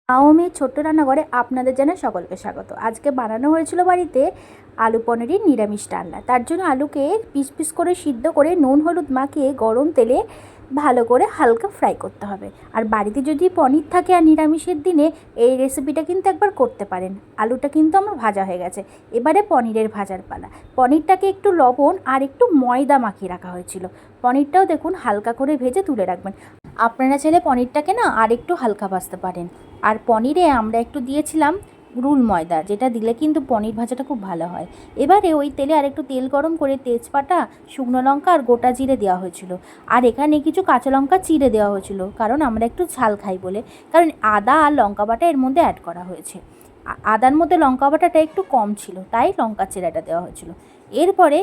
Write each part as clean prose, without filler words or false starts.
আওয়ামীর ছোট্ট রান্নাঘরে আপনাদের জানাই সকলকে স্বাগত। আজকে বানানো হয়েছিল বাড়িতে আলু পনিরের নিরামিষ ডালনা। তার জন্য আলুকে পিস পিস করে সিদ্ধ করে নুন হলুদ মাখিয়ে গরম তেলে ভালো করে হালকা ফ্রাই করতে হবে। আর বাড়িতে যদি পনির থাকে আর নিরামিষের দিনে এই রেসিপিটা কিন্তু একবার করতে পারেন। আলুটা কিন্তু আমার ভাজা হয়ে গেছে, এবারে পনিরের ভাজার পালা। পনিরটাকে একটু লবণ আর একটু ময়দা মাখিয়ে রাখা হয়েছিল। পনিরটাও দেখুন হালকা করে ভেজে তুলে রাখবেন। আপনারা চাইলে পনিরটাকে না আর একটু হালকা ভাজতে পারেন। আর পনিরে আমরা একটু দিয়েছিলাম রুল ময়দা, যেটা দিলে কিন্তু পনির ভাজাটা খুব ভালো হয়। এবারে ওই তেলে আর একটু তেল গরম করে তেজপাতা, শুকনো লঙ্কা আর গোটা জিরে দেওয়া হয়েছিল। আর এখানে কিছু কাঁচা লঙ্কা চিড়ে দেওয়া হয়েছিল, কারণ আমরা একটু ঝাল খাই বলে। কারণ আদা আর লঙ্কা বাটা এর মধ্যে অ্যাড করা হয়েছে। আদার মধ্যে লঙ্কা বাটাটা একটু কম ছিল, তাই লঙ্কা চিড়াটা দেওয়া হয়েছিল। এরপরে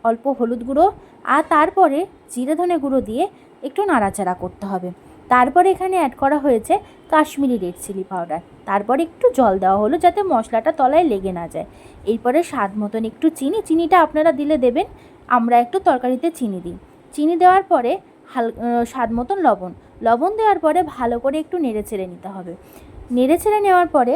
অল্প হলুদ গুঁড়ো আর তারপরে জিরে ধনে গুঁড়ো দিয়ে একটু নাড়াচাড়া করতে হবে। তারপরে এখানে অ্যাড করা হয়েছে কাশ্মীরি রেড চিলি পাউডার। তারপরে একটু জল দেওয়া হলো যাতে মশলাটা তলায় লেগে না যায়। এরপরে স্বাদ মতন একটু চিনিটা আপনারা দিলে দেবেন, আমরা একটু তরকারিতে চিনি দিই। চিনি দেওয়ার পরে স্বাদ মতন লবণ দেওয়ার পরে ভালো করে একটু নেড়ে চেড়ে নিতে হবে। নেড়ে চেড়ে নেওয়ার পরে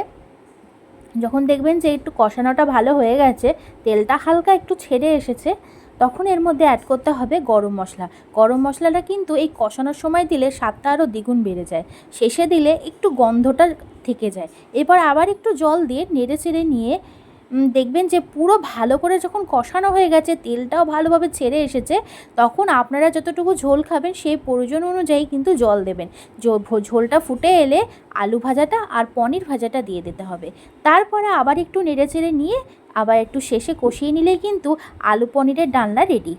যখন দেখবেন যে একটু কষানোটা ভালো হয়ে গেছে, তেলটা হালকা একটু ছেড়ে এসেছে, তখন এর মধ্যে অ্যাড করতে হবে গরম মশলা। গরম মশলাটা কিন্তু এই কষানোর সময় দিলে স্বাদটা আরও দ্বিগুণ বেড়ে যায়, শেষে দিলে একটু গন্ধটা থেকে যায়। এরপর আবার একটু জল দিয়ে নেড়ে চেড়ে নিয়ে দেখবেন যে পুরো ভালো করে যখন কষানো হয়ে গেছে, তেলটাও ভালোভাবে ছেড়ে এসেছে, তখন আপনারা যতটুকু ঝোল খাবেন সেই প্রয়োজন অনুযায়ী কিন্তু জল দেবেন। ঝোলটা ফুটে এলে আলু ভাজাটা আর পনির ভাজাটা দিয়ে দিতে হবে। তারপরে আবার একটু নেড়ে চেড়ে নিয়ে আবার একটু শেষে কষিয়ে নিলেই কিন্তু আলু পনিরের ডালনা রেডি।